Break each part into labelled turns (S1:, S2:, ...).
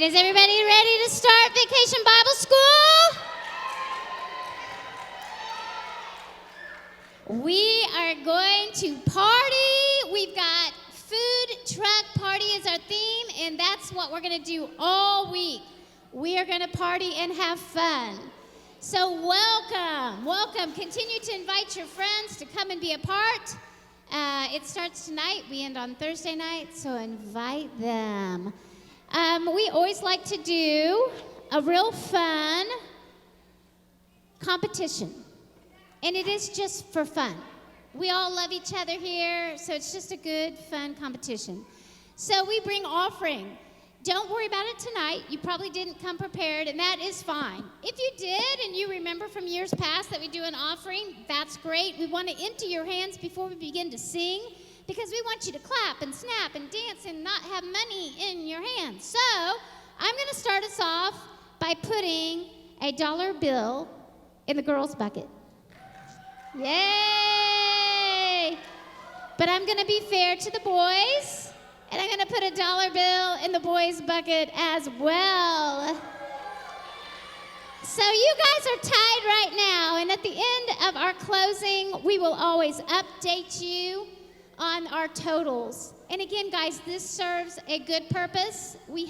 S1: Is everybody ready to start Vacation Bible School? We are going to party. We've got food truck party as our theme, and that's what we're going to do all week. We are going to party and have fun. So welcome. Continue to invite your friends to come and be a part. It starts tonight. We end on Thursday night, so invite them. We always like to do a real fun competition, and it is just for fun. We all love each other here, so it's just a good, fun competition. So we bring offering. Don't worry about it tonight. You probably didn't come prepared, and that is fine. If you did and you remember from years past that we do an offering, that's great. We want to empty your hands before we begin to sing, because we want you to clap and snap and dance and not have money in your hands. So I'm going to start us off by putting a dollar bill in the girls' bucket. Yay! But I'm going to be fair to the boys, and I'm going to put a dollar bill in the boys' bucket as well. So you guys are tied right now, and at the end of our closing, we will always update you on our totals. And again, guys, this serves a good purpose. We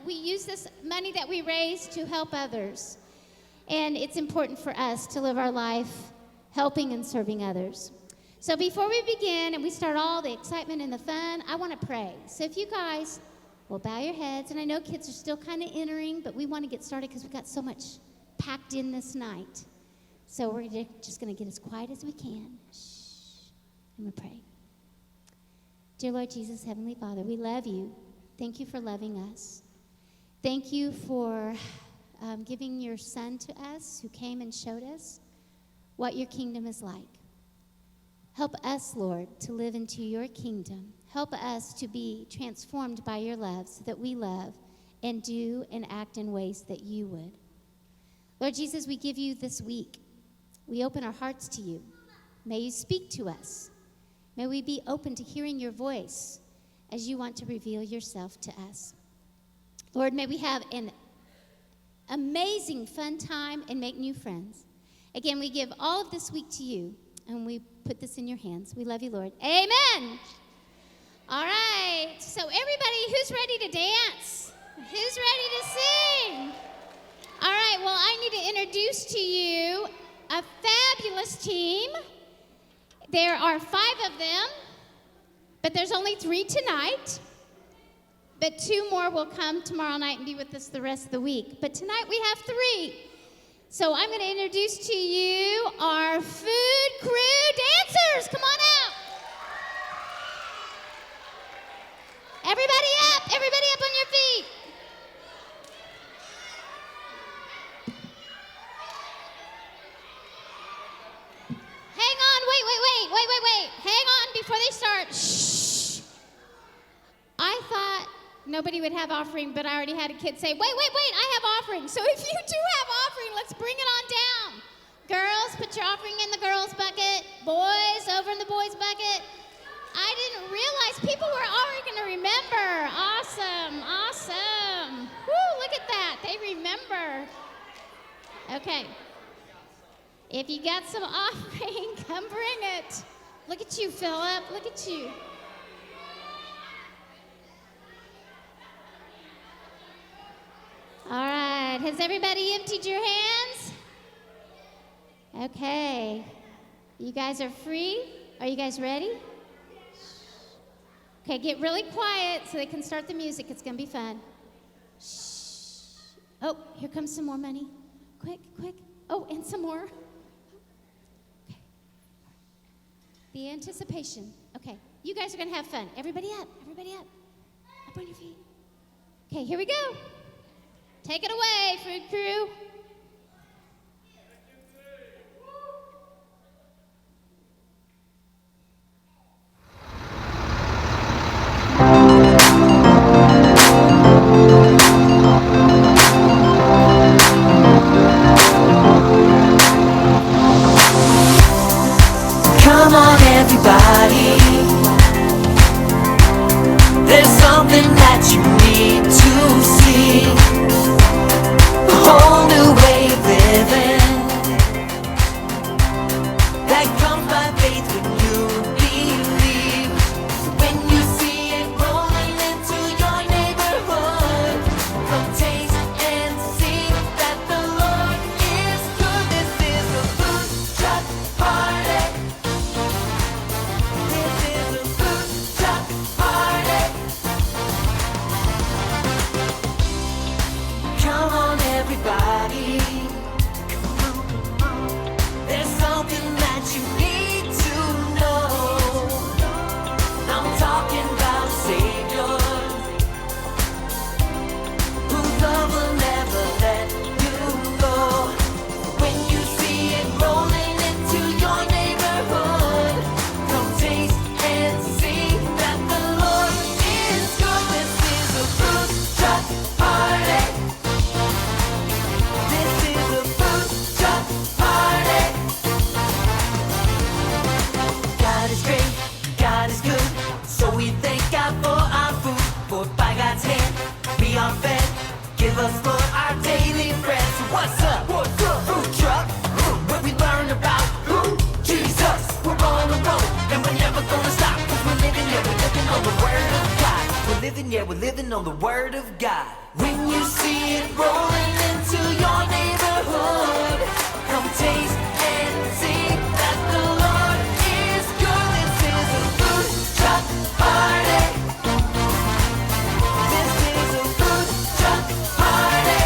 S1: use this money that we raise to help others. And it's important for us to live our life helping and serving others. So before we begin and we start all the excitement and the fun, I want to pray. So if you guys will bow your heads, and I know kids are still kind of entering, but we want to get started because we've got so much packed in this night. So we're just going to get as quiet as we can. Shh. I'm going to pray. Dear Lord Jesus, Heavenly Father, we love you. Thank you for loving us. Thank you for giving your Son to us, who came and showed us what your kingdom is like. Help us, Lord, to live into your kingdom. Help us to be transformed by your love so that we love and do and act in ways that you would. Lord Jesus, we give you this week. We open our hearts to you. May you speak to us. May we be open to hearing your voice as you want to reveal yourself to us. Lord, may we have an amazing fun time and make new friends. Again, we give all of this week to you, and we put this in your hands. We love you, Lord. Amen. All right. So everybody, who's ready to dance? Who's ready to sing? All right. Well, I need to introduce to you a fabulous team. There are 5 of them, but there's only 3 tonight. But 2 more will come tomorrow night and be with us the rest of the week. But tonight we have 3. So I'm going to introduce to you our food crew dancers. Come on out. Everybody up on your feet. Hang on, wait. Hang on before they start. Shh. I thought nobody would have offering, but I already had a kid say, wait, I have offering. So if you do have offering, let's bring it on down. Girls, put your offering in the girls' bucket. Boys, over in the boys' bucket. I didn't realize people were already going to remember. Awesome. Woo, look at that. They remember. Okay. If you got some offering, come bring it. Look at you, Philip. Look at you. All right. Has everybody emptied your hands? Okay. You guys are free? Are you guys ready? Okay, get really quiet so they can start the music. It's going to be fun. Shh. Oh, here comes some more money. Quick. Oh, and some more. Okay. The anticipation. Okay, you guys are going to have fun. Everybody up. Up on your feet. Okay, here we go. Take it away, food crew.
S2: Come on, everybody. There's something that you need to see. whole new way of living that comes by faith when you believe. When you see it rolling into your neighborhood, come taste and see that the Lord is good. This is a food truck party. This is a food truck party. Come on, everybody. There's something that you need to know. I'm talking about a Savior whose love will never let you go. When you see it rolling into your neighborhood, come taste and see that the Lord is good. This is a food truck party. This is a food truck party. God is great, God is good, so we thank God for our food. For by God's hand, we are fed. Give us for our daily bread. So what's up? Food truck, where we learn about Jesus. We're on the road, and we're never gonna stop. 'Cause we're living, yeah, we're living on the word of God. We're living, yeah, we're living on the word of God. When you see it rolling into your neighborhood, come taste and see that the Lord is good. This is a food truck party. This is a food truck party.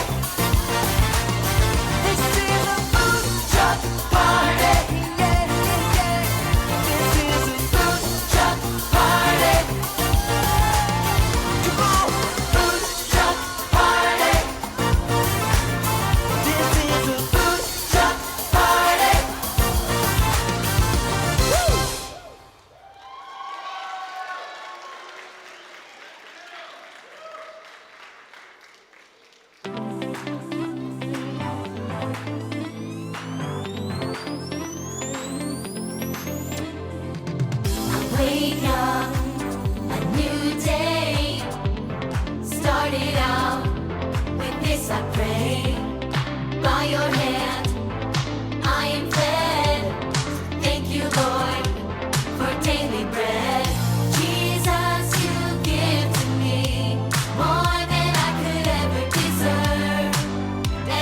S2: This is a food truck party. Yeah, yeah, yeah. This is a food truck party. Come on, food truck party. This is a food truck party. Woo! Wake up, a new day started out with this. I pray by your hand I am fed. Thank you, Lord, for daily bread. Jesus, you give to me more than I could ever deserve.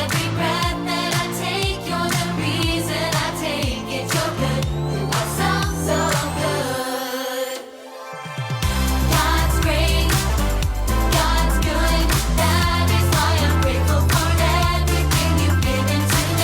S2: Every breath that I take, you're the reason I take it. You're good, you are so, so good. God's great, God's good. That is why I'm grateful for everything you've given to me.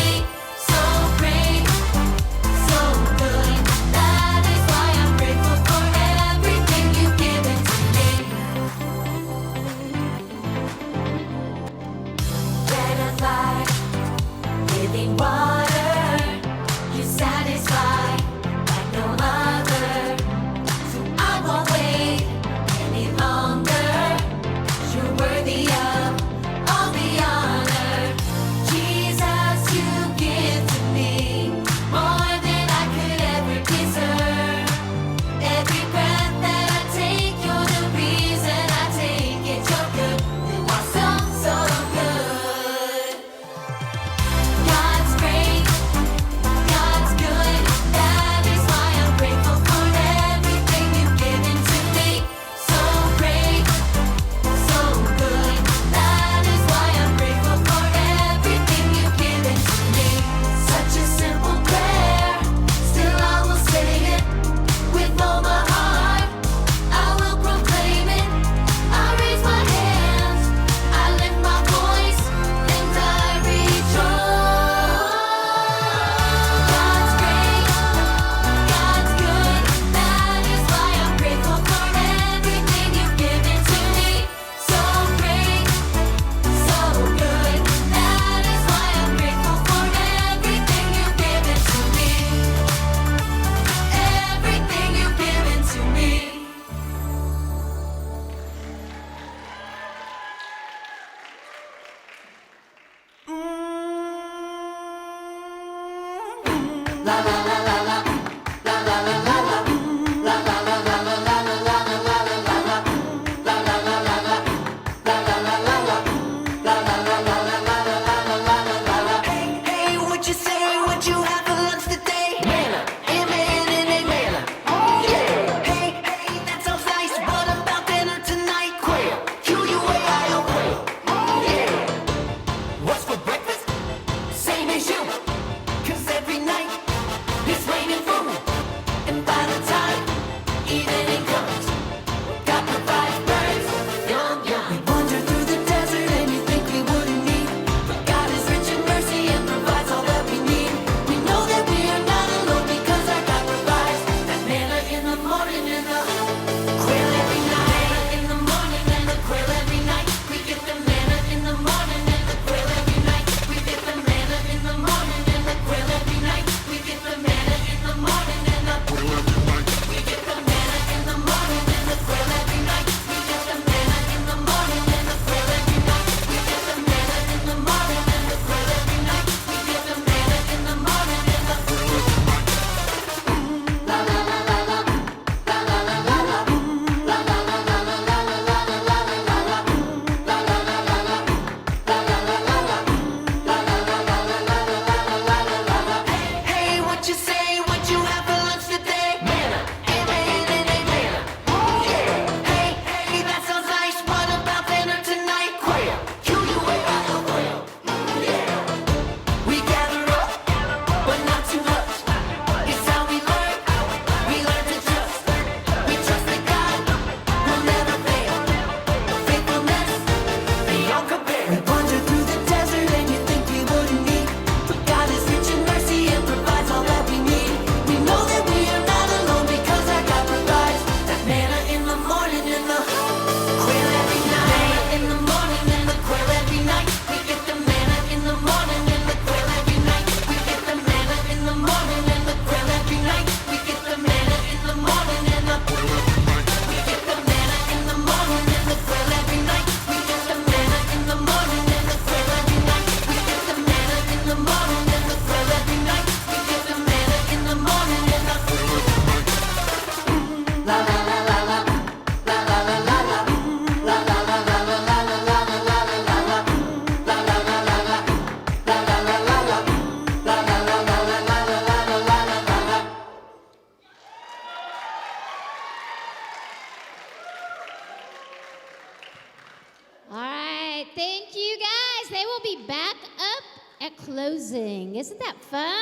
S1: will be back up at closing. Isn't that fun?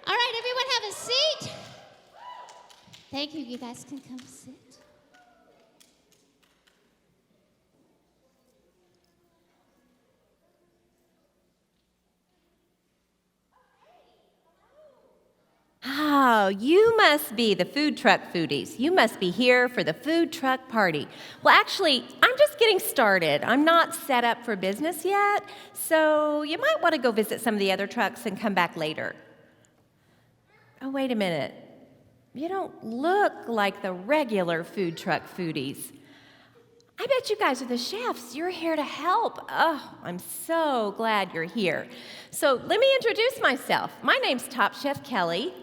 S1: All right, everyone have a seat. Thank you. You guys can come sit.
S3: Oh, you must be the food truck foodies. You must be here for the food truck party. Well, actually, I'm just getting started. I'm not set up for business yet, so you might want to go visit some of the other trucks and come back later. Oh, wait a minute. You don't look like the regular food truck foodies. I bet you guys are the chefs. You're here to help. Oh, I'm so glad you're here. So let me introduce myself. My name's Top Chef Kelly.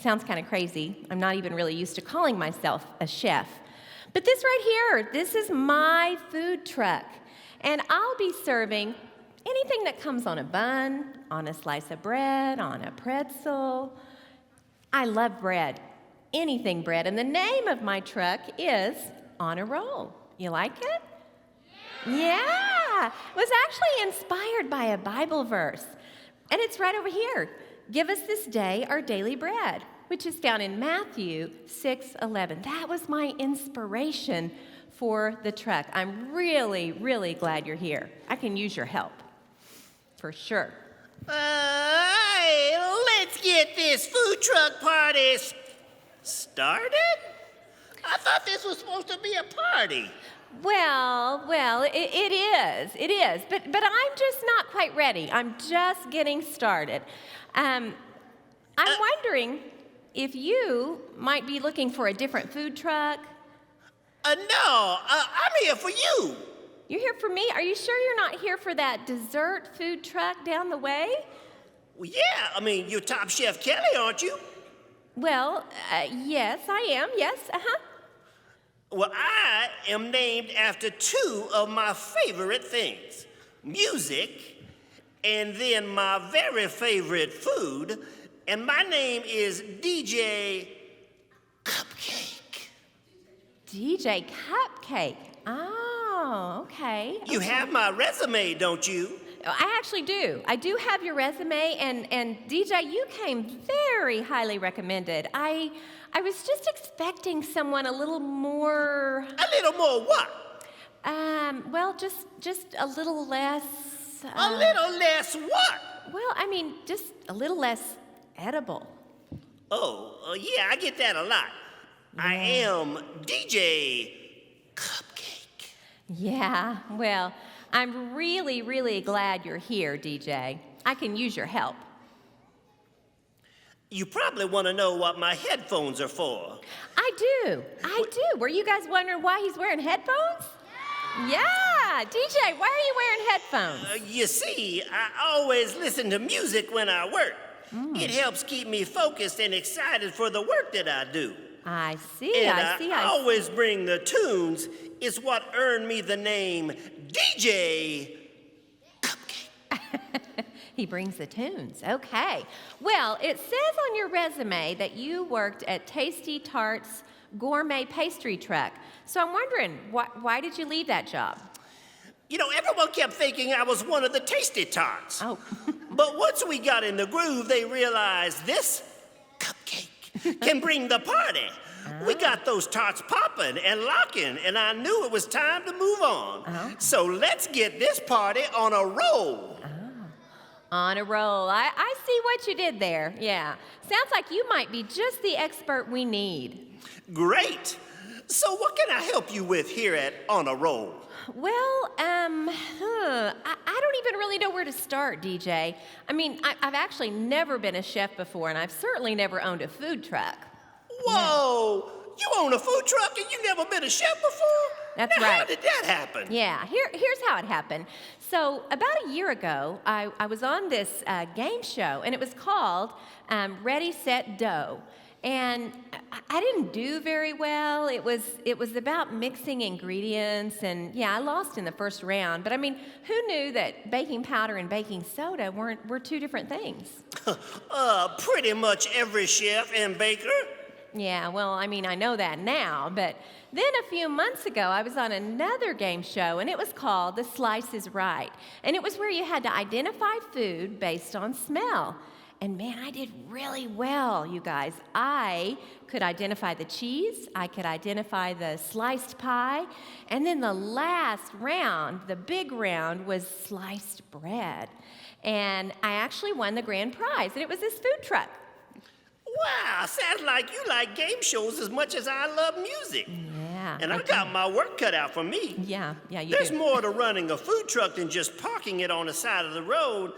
S3: Sounds kind of crazy. I'm not even really used to calling myself a chef. But this right here, this is my food truck. And I'll be serving anything that comes on a bun, on a slice of bread, on a pretzel. I love bread, anything bread. And the name of my truck is On a Roll. You like it? Yeah. It was actually inspired by a Bible verse. And it's right over here. Give us this day our daily bread, which is found in Matthew 6:11. That was my inspiration for the truck. I'm really, really glad you're here. I can use your help, for sure.
S4: Let's get this food truck party started? I thought this was supposed to be a party.
S3: Well, it is. But I'm just not quite ready. I'm just getting started. I'm wondering if you might be looking for a different food truck.
S4: No, I'm here for you.
S3: You're here for me? Are you sure you're not here for that dessert food truck down the way?
S4: Well, yeah, I mean, you're Top Chef Kelly, aren't you?
S3: Well, yes, I am. Yes,
S4: Well, I am named after two of my favorite things, music, and then my very favorite food, and my name is DJ Cupcake.
S3: DJ Cupcake. Oh, okay.
S4: You have my resume, don't you?
S3: I actually do. I do have your resume, and DJ, you came very highly recommended. I was just expecting someone a little more...
S4: A little more what?
S3: Well, just a little less...
S4: A little less what?
S3: Well, I mean, just a little less edible.
S4: Oh, yeah, I get that a lot. Yeah. I am DJ Cupcake.
S3: Yeah, well, I'm really, really glad you're here, DJ. I can use your help.
S4: You probably want to know what my headphones are for.
S3: I do. Were you guys wondering why he's wearing headphones? Yeah, DJ, why are you wearing headphones?
S4: You see, I always listen to music when I work. It helps keep me focused and excited for the work that I do.
S3: I see.
S4: I always bring the tunes. It's what earned me the name DJ Cupcake.
S3: He brings the tunes. Okay. Well, it says on your resume that you worked at Tasty Tarts Gourmet Pastry Truck. So I'm wondering, why did you leave that job?
S4: You know, everyone kept thinking I was one of the Tasty Tarts.
S3: Oh.
S4: But once we got in the groove, they realized this cupcake can bring the party. We got those tarts popping and locking, and I knew it was time to move on. So let's get this party on a roll.
S3: On a roll. I see what you did there. Yeah. Sounds like you might be just the expert we need.
S4: Great. So what can I help you with here at On a Roll?
S3: Well, I don't even really know where to start, DJ. I mean, I've actually never been a chef before, and I've certainly never owned a food truck.
S4: Whoa! You own a food truck and you never been a chef before?
S3: That's
S4: now,
S3: right.
S4: How did that happen?
S3: Yeah, here's how it happened. So about a year ago, I was on this game show, and it was called Ready, Set, Dough. And I didn't do very well. It was about mixing ingredients, and yeah, I lost in the first round. But I mean, who knew that baking powder and baking soda were two different things?
S4: Pretty much every chef and baker.
S3: Yeah, well, I mean, I know that now, but then a few months ago, I was on another game show, and it was called The Slice is Right. And it was where you had to identify food based on smell. And man, I did really well, you guys. I could identify the cheese, I could identify the sliced pie, and then the last round, the big round, was sliced bread. And I actually won the grand prize, and it was this food truck.
S4: Wow, sounds like you like game shows as much as I love music.
S3: Yeah.
S4: And I got my work cut out for me.
S3: Yeah, you
S4: There's
S3: do.
S4: more to running a food truck than just parking it on the side of the road.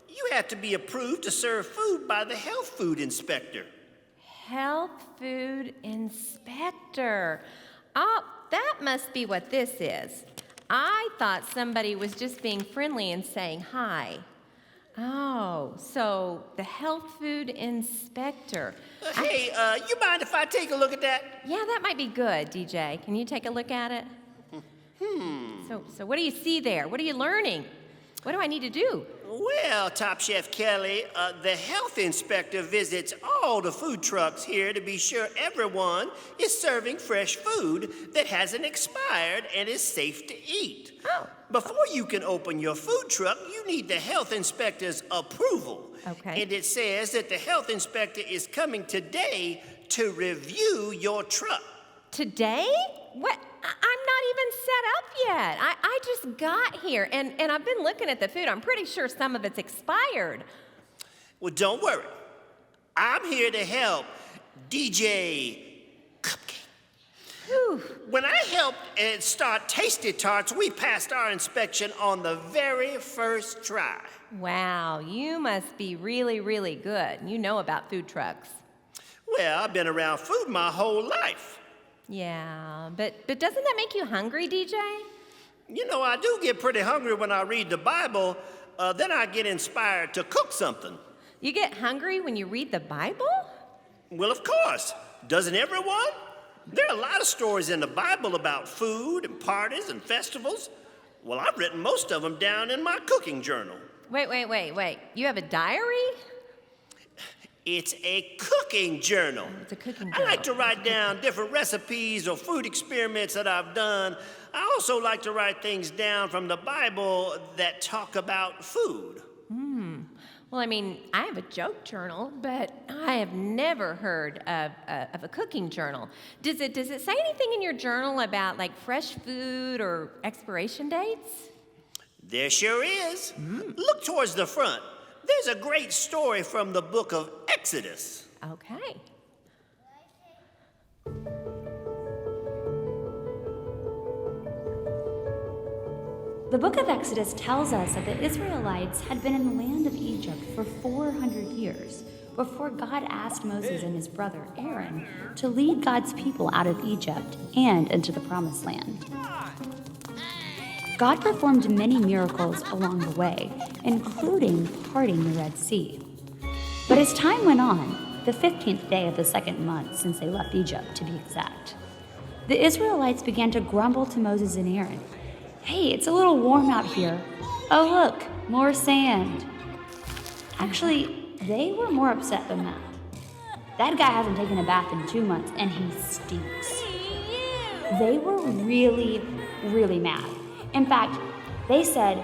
S4: You have to be approved to serve food by the health food inspector.
S3: Health food inspector. Oh, that must be what this is. I thought somebody was just being friendly and saying hi. Oh, so the health food inspector.
S4: Hey, you mind if I take a look at that?
S3: Yeah, that might be good, DJ. Can you take a look at it? So what do you see there? What are you learning? What do I need to do?
S4: Well, Top Chef Kelly, the health inspector visits all the food trucks here to be sure everyone is serving fresh food that hasn't expired and is safe to eat.
S3: Oh.
S4: Before you can open your food truck, you need the health inspector's approval.
S3: Okay.
S4: And it says that the health inspector is coming today to review your truck.
S3: Today? What? I'm not even set up yet. I just got here, and I've been looking at the food. I'm pretty sure some of it's expired.
S4: Well, don't worry. I'm here to help DJ Cupcake.
S3: Whew.
S4: When I helped start Tasty Tarts, we passed our inspection on the very first try.
S3: Wow, you must be really, really good. You know about food trucks.
S4: Well, I've been around food my whole life.
S3: Yeah, but doesn't that make you hungry, DJ?
S4: You know, I do get pretty hungry when I read the Bible. Then I get inspired to cook something.
S3: You get hungry when you read the Bible?
S4: Well, of course. Doesn't everyone? There are a lot of stories in the Bible about food and parties and festivals. Well, I've written most of them down in my cooking journal.
S3: Wait. You have a diary?
S4: It's a cooking journal.
S3: It's a cooking
S4: I
S3: journal.
S4: like to write down different recipes or food experiments that I've done. I also like to write things down from the Bible that talk about food.
S3: Well, I mean, I have a joke journal, but I have never heard of a cooking journal. Does it say anything in your journal about like fresh food or expiration dates?
S4: There sure is. Look towards the front. There's a great story from the book of Exodus.
S3: Okay.
S5: The book of Exodus tells us that the Israelites had been in the land of Egypt for 400 years before God asked Moses and his brother Aaron to lead God's people out of Egypt and into the Promised Land. God performed many miracles along the way, including parting the Red Sea. But as time went on, the 15th day of the second month since they left Egypt, to be exact, the Israelites began to grumble to Moses and Aaron. Hey, it's a little warm out here. Oh, look, more sand. Actually, they were more upset than that. That guy hasn't taken a bath in 2 months, and he stinks. They were really, really mad. In fact, they said,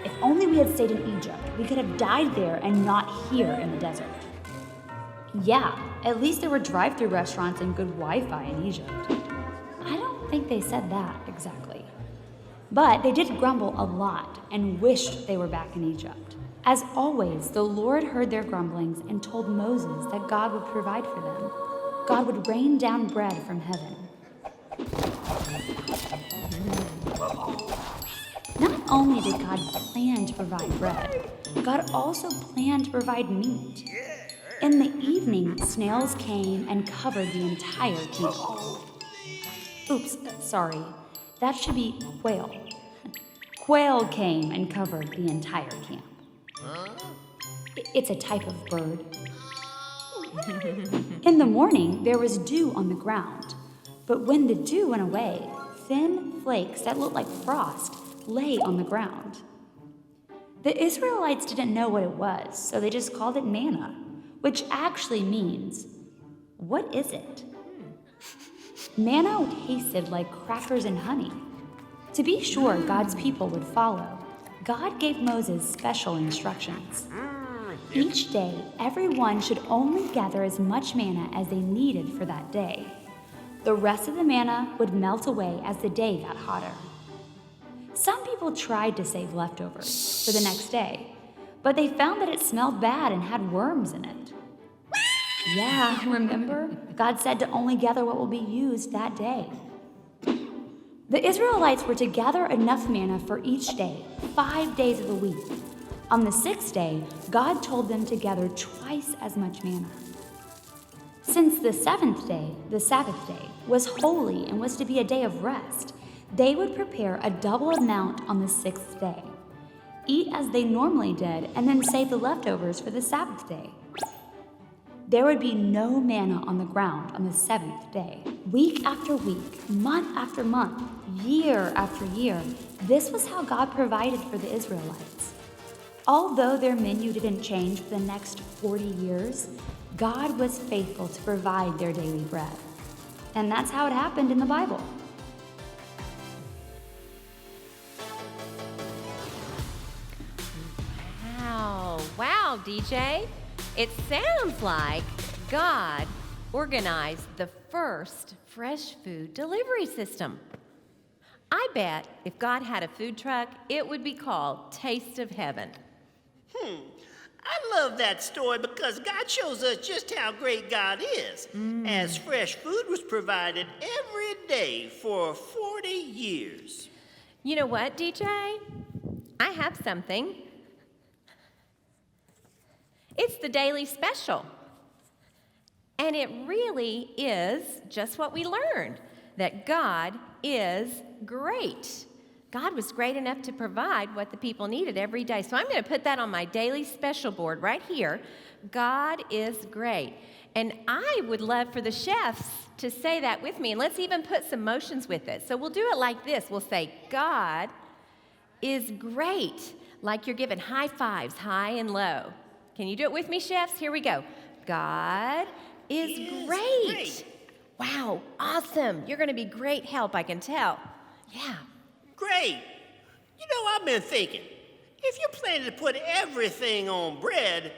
S5: if only we had stayed in Egypt, we could have died there and not here in the desert. Yeah, at least there were drive-through restaurants and good Wi-Fi in Egypt. I don't think they said that exactly. But they did grumble a lot and wished they were back in Egypt. As always, the Lord heard their grumblings and told Moses that God would provide for them. God would rain down bread from heaven. Not only did God plan to provide bread, God also planned to provide meat. In the evening, snails came and covered the entire camp. Oops, sorry. That should be quail. Quail came and covered the entire camp. It's a type of bird. In the morning, there was dew on the ground. But when the dew went away, thin flakes that looked like frost lay on the ground. The Israelites didn't know what it was, so they just called it manna, which actually means What is it? Manna tasted like crackers and honey. To be sure God's people would follow, God gave Moses special instructions. Each day, everyone should only gather as much manna as they needed for that day. The rest of the manna would melt away as the day got hotter. Some people tried to save leftovers for the next day, but they found that it smelled bad and had worms in it. Yeah, remember? God said to only gather what will be used that day. The Israelites were to gather enough manna for each day, 5 days of the week. On the 6th day, God told them to gather twice as much manna. Since the 7th day, the Sabbath day, was holy and was to be a day of rest, they would prepare a double amount on the 6th day, eat as they normally did, and then save the leftovers for the Sabbath day. There would be no manna on the ground on the 7th day. Week after week, month after month, year after year, this was how God provided for the Israelites. Although their menu didn't change for the next 40 years, God was faithful to provide their daily bread. And that's how it happened in the Bible.
S3: Wow, DJ. It sounds like God organized the first fresh food delivery system. I bet if God had a food truck, it would be called Taste of Heaven.
S4: I love that story because God shows us just how great God is, as fresh food was provided every day for 40 years.
S3: You know what, DJ? I have something. It's the daily special. And it really is just what we learned, that God is great. God was great enough to provide what the people needed every day. So I'm going to put that on my daily special board right here. God is great. And I would love for the chefs to say that with me. And let's even put some motions with it. So we'll do it like this. We'll say, God is great. Like you're giving high fives, high and low. Can you do it with me, chefs? Here we go. God is great. Wow, awesome. You're going to be great help, I can tell. Yeah.
S4: Great. You know, I've been thinking, if you're planning to put everything on bread,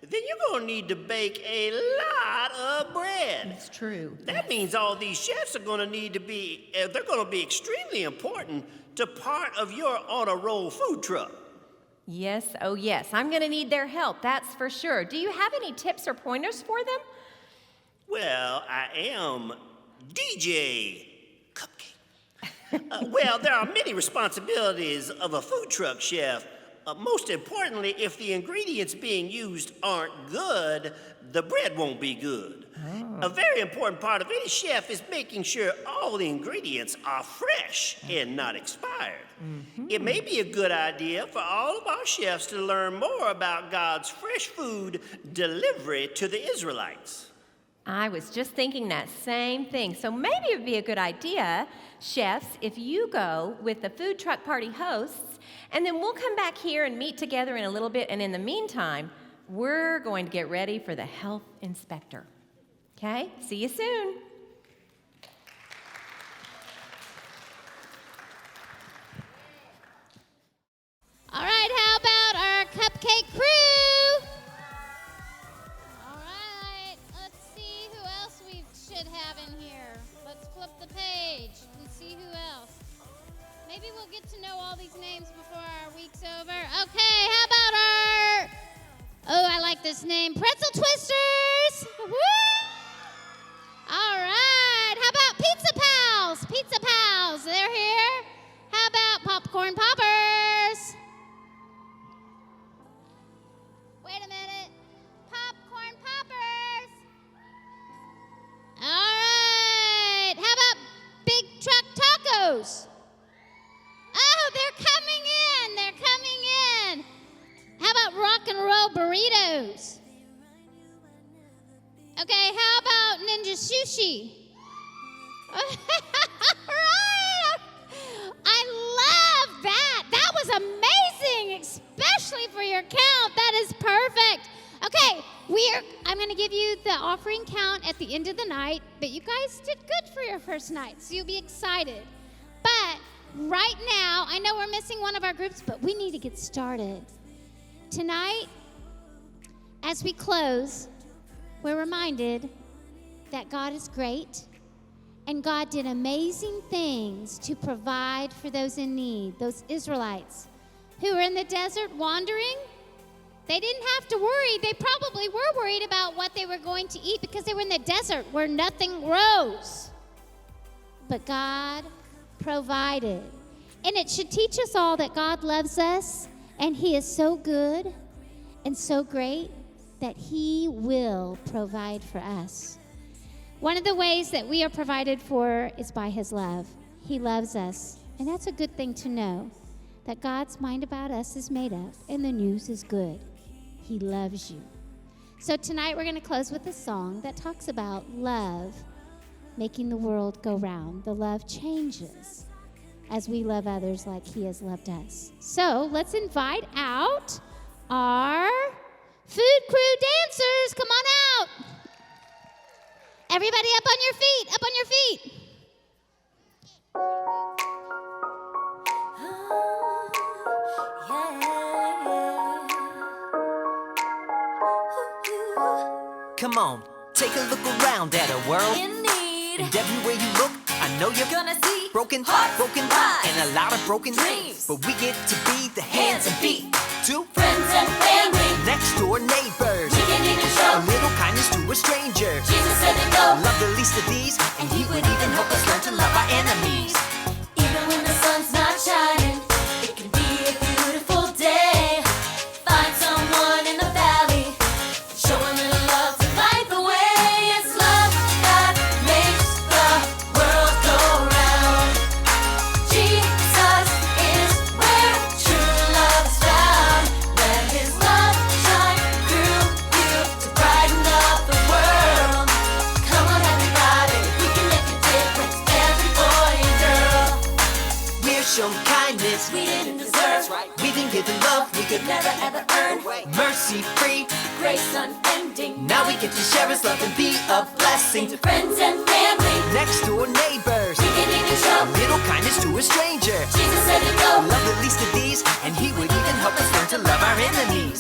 S4: then you're going to need to bake a lot of bread.
S3: It's true.
S4: That means all these chefs are going to need to be, they're going to be extremely important to part of your on-a-roll food truck.
S3: Yes, oh yes. I'm going to need their help, that's for sure. Do you have any tips or pointers for them?
S4: Well, I am DJ Cupcake. Well, there are many responsibilities of a food truck chef. Most importantly, if the ingredients being used aren't good, the bread won't be good. A very important part of any chef is making sure all the ingredients are fresh and not expired. It may be a good idea for all of our chefs to learn more about God's fresh food delivery to the Israelites.
S3: I was just thinking that same thing. So maybe it would be a good idea, chefs, if you go with the food truck party hosts, and then we'll come back here and meet together in a little bit. And in the meantime, we're going to get ready for the health inspector. Okay? See you soon.
S1: All right, how about our cupcake crew? All right, let's see who else we should have in here. Let's flip the page and see who else. Maybe we'll get to know all these names before our week's over. Okay, how about our, oh, I like this name, Pretzel Twisters. Woo! All right, how about Pizza Pals? Pizza Pals, they're here. How about Popcorn Poppers? Wait a minute. Popcorn Poppers. All right. How about Big Truck Tacos? Oh, they're coming in. They're coming in. How about Rock and Roll Burritos? Okay, how about Ninja Sushi? Right. I love that. That was amazing, especially for your count. That is perfect. Okay, I'm going to give you the offering count at the end of the night, but you guys did good for your first night, so you'll be excited. But right now, I know we're missing one of our groups, but we need to get started. Tonight, as we close, we're reminded that God is great, and God did amazing things to provide for those in need, those Israelites who were in the desert wandering. They didn't have to worry. They probably were worried about what they were going to eat because they were in the desert where nothing grows. But God provided. And it should teach us all that God loves us, and He is so good and so great that He will provide for us. One of the ways that we are provided for is by His love. He loves us, and that's a good thing to know, that God's mind about us is made up, and the news is good. He loves you. So tonight we're going to close with a song that talks about love making the world go round. The love changes as we love others like He has loved us. So let's invite out our food crew dancers. Come on out. Everybody up on your feet, up on your feet.
S2: Come on, take a look around at a world
S6: In need,
S2: and everywhere you look, I know you're
S6: gonna see
S2: broken,
S6: hearts,
S2: broken,
S6: lives,
S2: and a lot of broken
S6: dreams.
S2: But we get to be the hands and feet to
S6: friends and family.
S2: next door neighbors.
S6: We can even
S2: A
S6: show
S2: little kindness to a stranger.
S6: Jesus said to go,
S2: Love the least of these, and He would even help us learn to love our enemies.
S6: even when the sun's not shining. It can be a beautiful day. Find someone in the valley, show him a little love to light the way. It's love that makes the world go round. Jesus is where true love is found. Let His love shine through you to brighten up the world. Come on, everybody, we can make a difference. Every boy and girl.
S2: We're shown kindness
S6: We didn't deserve,
S2: we've been given love we could
S6: never ever earn.
S2: mercy free.
S6: Grace unending.
S2: Now we get to share His love and be a blessing
S6: To
S2: to
S6: friends and family,
S2: next door neighbors.
S6: we can even show
S2: A little kindness to a stranger.
S6: Jesus said to go.
S2: Love the least of these, and He would even help us learn to love our enemies.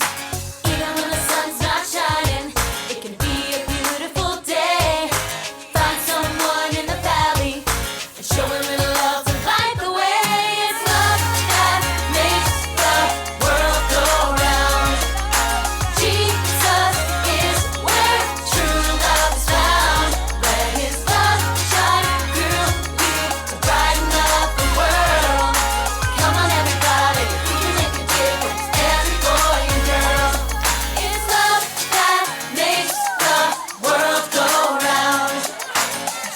S6: Even when the sun's not shining, it can be a beautiful day. Find someone in the valley and show him a little love to light the way. It's love that makes the world go round. Jesus is where true love is found. Let His love shine through you to brighten up the world. Come on, everybody, we can make a difference. Every boy and girl. It's love that makes the world go round.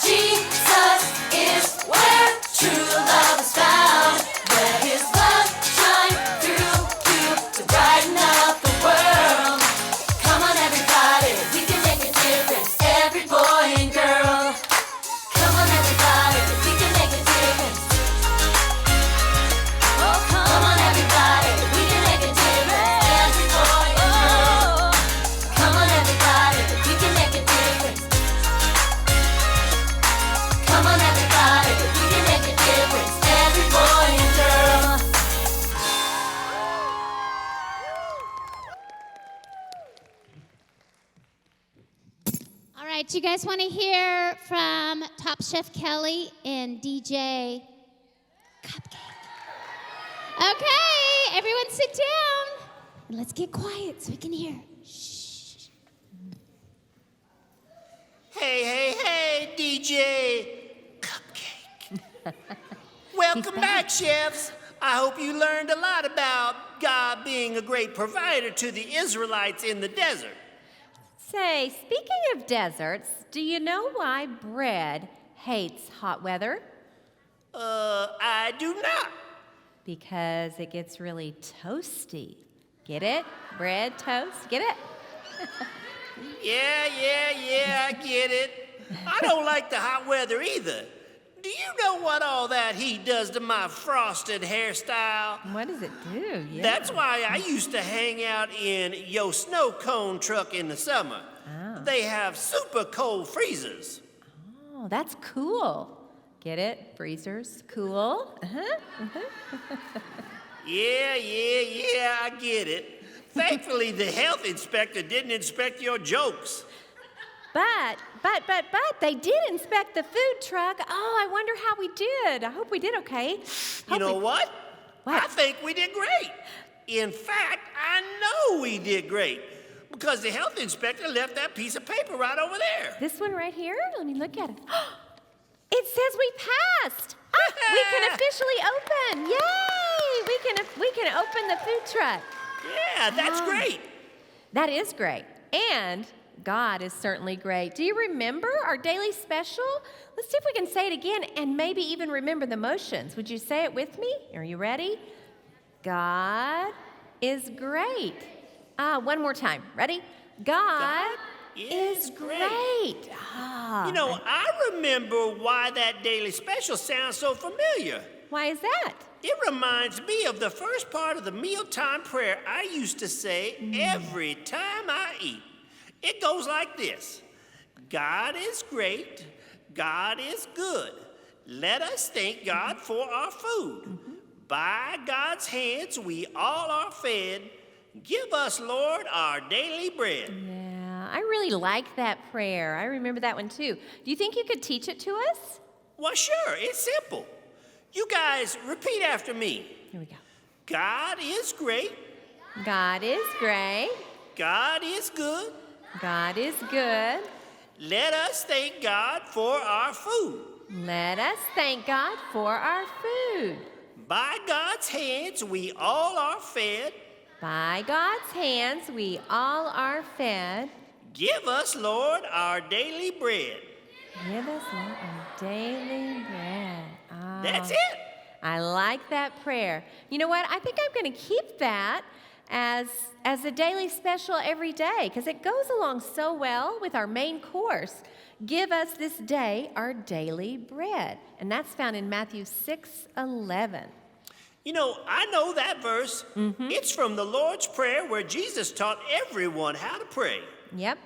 S6: Jesus is where true love is found. Let His love shine through you to brighten up the world. Come on, everybody, we can make a difference. Every boy and girl. Come on, everybody, we can make a difference. Oh, come on, everybody, we can make a difference. Every boy and girl. Come on, everybody, we can make a difference. Come on, everybody, we can make a difference. Every boy and girl.
S1: All right, you guys want to hear from Top Chef Kelly and DJ Cupcake? Okay, everyone sit down and let's get quiet so we can hear. Shh.
S4: Hey, DJ Cupcake. Welcome back, chefs. I hope you learned a lot about God being a great provider to the Israelites in the desert.
S3: Say, speaking of deserts, do you know why bread hates hot weather?
S4: I do not.
S3: Because it gets really toasty. Get it? Bread, toast, get it?
S4: Yeah, I get it. I don't like the hot weather either. Do you know what all that heat does to my frosted hairstyle?
S3: What does it do? Yeah.
S4: That's why I used to hang out in your snow cone truck in the summer.
S3: Oh.
S4: They have super cold freezers.
S3: Oh, that's cool. Get it? Freezers, cool.
S4: Yeah, I get it. Thankfully, the health inspector didn't inspect your jokes.
S3: But they did inspect the food truck. Oh, I wonder how we did. I hope we did okay.
S4: You know what?
S3: What?
S4: I think we did great. In fact, I know we did great because the health inspector left that piece of paper right over there.
S3: This one right here? Let me look at it. It says we passed. We can officially open. Yay! We can open the food truck.
S4: Yeah, that's great.
S3: That is great. And God is certainly great. Do you remember our daily special? Let's see if we can say it again and maybe even remember the motions. Would you say it with me? Are you ready? God is great. One more time. Ready? God is great.
S4: You know, I remember why that daily special sounds so familiar.
S3: Why is that?
S4: It reminds me of the first part of the mealtime prayer I used to say every time I eat. It goes like this: God is great, God is good. Let us thank God for our food. By God's hands we all are fed. Give us, Lord, our daily bread.
S3: Yeah, I really like that prayer. I remember that one too. Do you think you could teach it to us?
S4: Well, sure, it's simple. You guys repeat after me.
S3: Here we go.
S4: God is great,
S3: God is great.
S4: God is good.
S3: God is good.
S4: Let us thank God for our food.
S3: Let us thank God for our food.
S4: By God's hands we all are fed.
S3: By God's hands we all are fed.
S4: Give us, Lord, our daily bread.
S3: Give us, Lord, our daily bread. Oh,
S4: That's it.
S3: I like that prayer. You know what? I think I'm going to keep that as a daily special every day because it goes along so well with our main course. Give us this day our daily bread. And that's found in Matthew 6:11.
S4: You know, I know that verse. It's from the Lord's Prayer where Jesus taught everyone how to pray.
S3: Yep.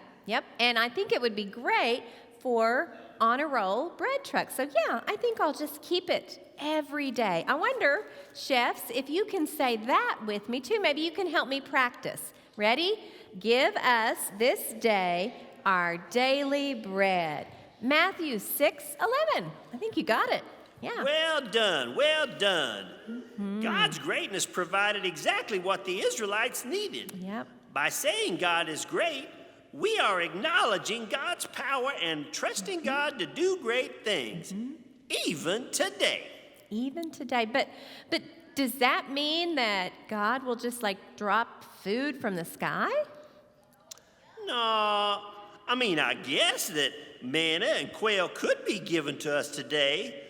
S3: And I think it would be great for on a roll bread truck. So yeah, I think I'll just keep it every day. I wonder, chefs, if you can say that with me too. Maybe you can help me practice. Ready? Give us this day our daily bread. Matthew 6:11. I think you got it. Yeah.
S4: Well done, well done. God's greatness provided exactly what the Israelites needed.
S3: Yep.
S4: By saying God is great, we are acknowledging God's power and trusting God to do great things, even today.
S3: Even today. But does that mean that God will just like drop food from the sky?
S4: No, I mean, I guess that manna and quail could be given to us today,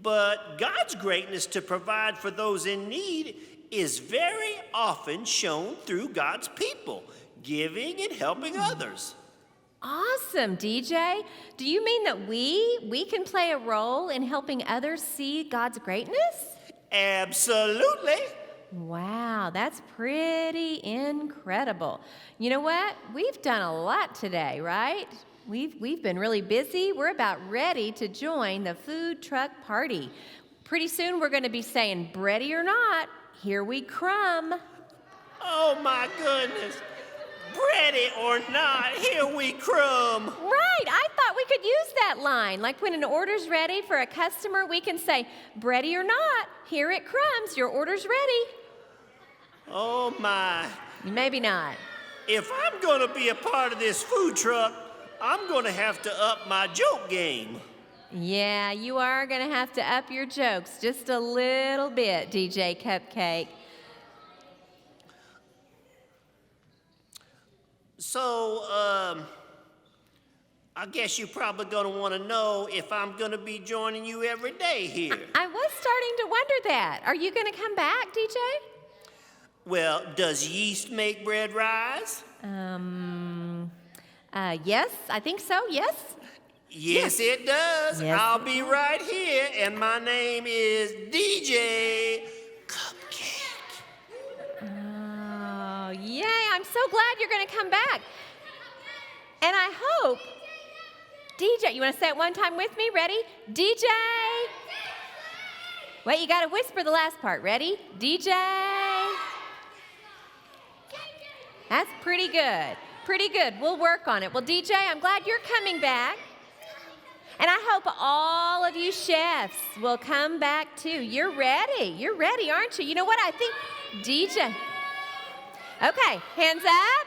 S4: but God's greatness to provide for those in need is very often shown through God's people, giving and helping others.
S3: Awesome, DJ. Do you mean that we can play a role in helping others see God's greatness?
S4: Absolutely.
S3: Wow, that's pretty incredible. You know what? We've done a lot today, right? We've been really busy. We're about ready to join the food truck party. Pretty soon we're going to be saying, "Bready or not, here we crumb."
S4: Oh my goodness. Ready or not, here we crumb.
S3: Right, I thought we could use that line. Like when an order's ready for a customer, we can say, "Bready or not, here it crumbs, your order's ready."
S4: Oh my.
S3: Maybe not.
S4: If I'm gonna be a part of this food truck, I'm gonna have to up my joke game.
S3: Yeah, you are going to have to up your jokes just a little bit, DJ Cupcake.
S4: So, I guess you're probably gonna wanna know if I'm gonna be joining you every day here.
S3: I was starting to wonder that. Are you going to come back, DJ?
S4: Well, does yeast make bread rise?
S3: Yes, I think so, yes.
S4: Yes, it does.
S3: Yes,
S4: I'll
S3: it
S4: be right here, and my name is DJ Cupcake.
S3: Oh, yay. I'm so glad you're going to come back. And I hope, DJ, you want to say it one time with me? Ready? DJ. Wait, you got to whisper the last part. Ready? DJ. That's pretty good. Pretty good. We'll work on it. Well, DJ, I'm glad you're coming back. And I hope all of you chefs will come back too. You're ready. You're ready, aren't you? You know what? I think DJ. Okay, hands up.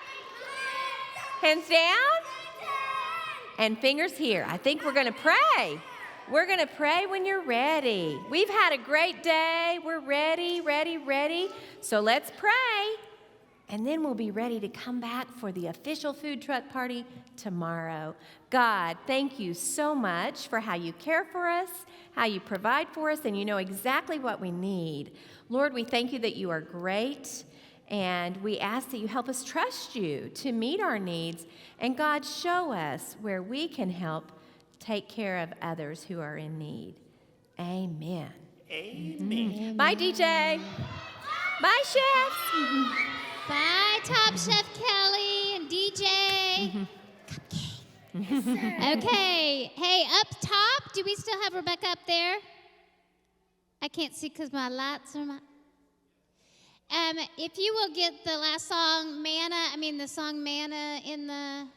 S3: Hands down. And fingers here. I think we're going to pray. We're going to pray when you're ready. We've had a great day. We're ready, ready, ready. So let's pray. And then we'll be ready to come back for the official food truck party tomorrow. God, thank you so much for how you care for us, how you provide for us, and you know exactly what we need. Lord, we thank you that you are great, and we ask that you help us trust you to meet our needs. And God, show us where we can help take care of others who are in need. Amen.
S4: Amen.
S3: Bye, DJ. Bye, chefs.
S1: Bye, Top Chef Kelly and DJ. Cupcake. Okay. Hey, up top, do we still have Rebecca up there? I can't see because my lights are my... if you will get the last song, the song Manna in the...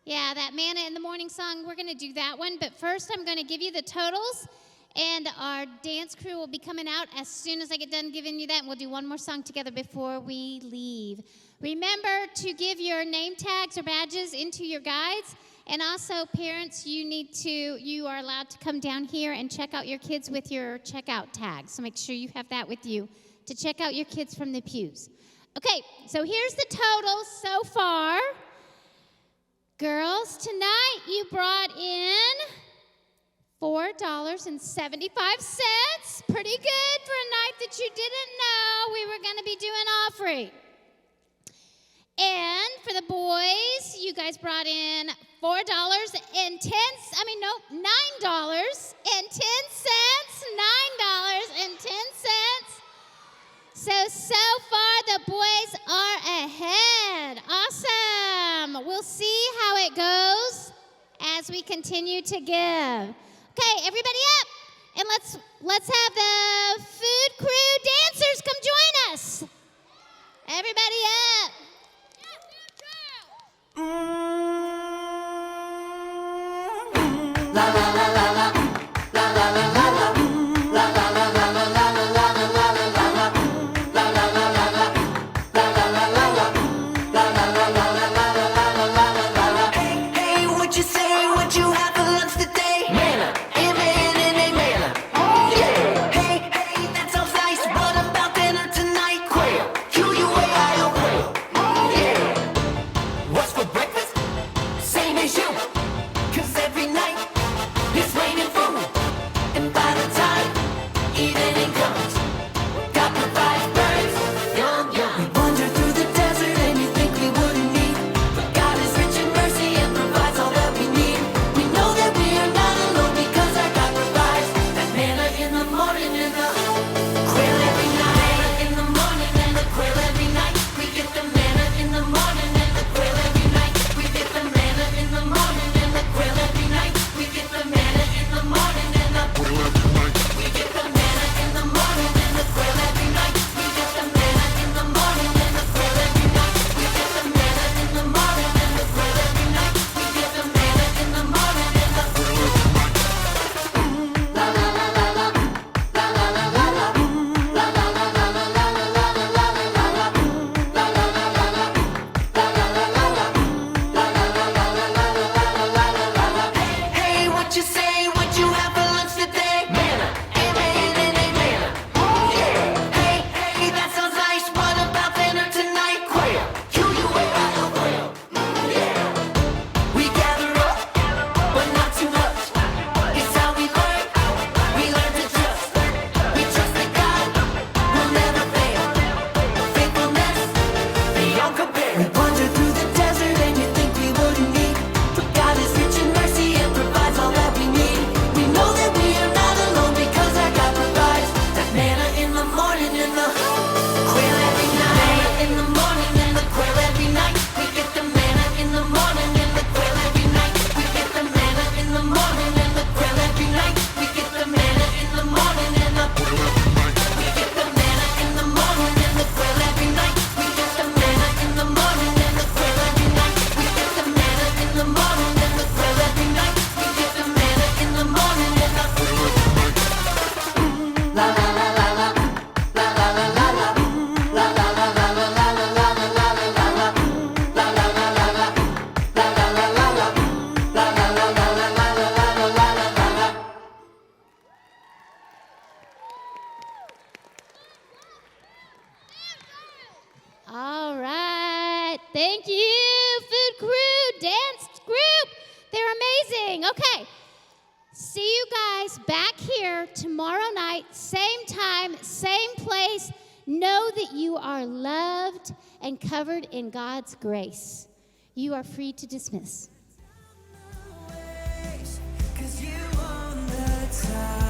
S1: Yeah, that Manna in the Morning song, we're going to do that one. But first, I'm going to give you the totals. And our dance crew will be coming out as soon as I get done giving you that. And we'll do one more song together before we leave. Remember to give your name tags or badges into your guides. And also, parents, you are allowed to come down here and check out your kids with your checkout tags. So make sure you have that with you to check out your kids from the pews. Okay, so here's the totals so far. Girls, tonight you brought in $4.75. Pretty good for a night that you didn't know we were going to be doing offering. And for the boys, you guys brought in $9.10. So far the boys are ahead. Awesome. We'll see how it goes as we continue to give. Okay, everybody up, and let's have the food crew dancers come join us. Everybody up.
S2: La la la la la, la la la la la, la la la la la la la la la la la la, la la la la la, la la la la la, la la la la la la la la la la. Hey hey, what you say? What you have for lunch today? Manna, manna. Oh yeah. Hey hey, that sounds nice. What about dinner tonight? Quail, Quail. Oh yeah. What's for breakfast?
S1: Thank you, food crew, dance group. They're amazing. Okay. See you guys back here tomorrow night, same time, same place. Know that you are loved and covered in God's grace. You are free to dismiss.
S2: 'Cause you own the time.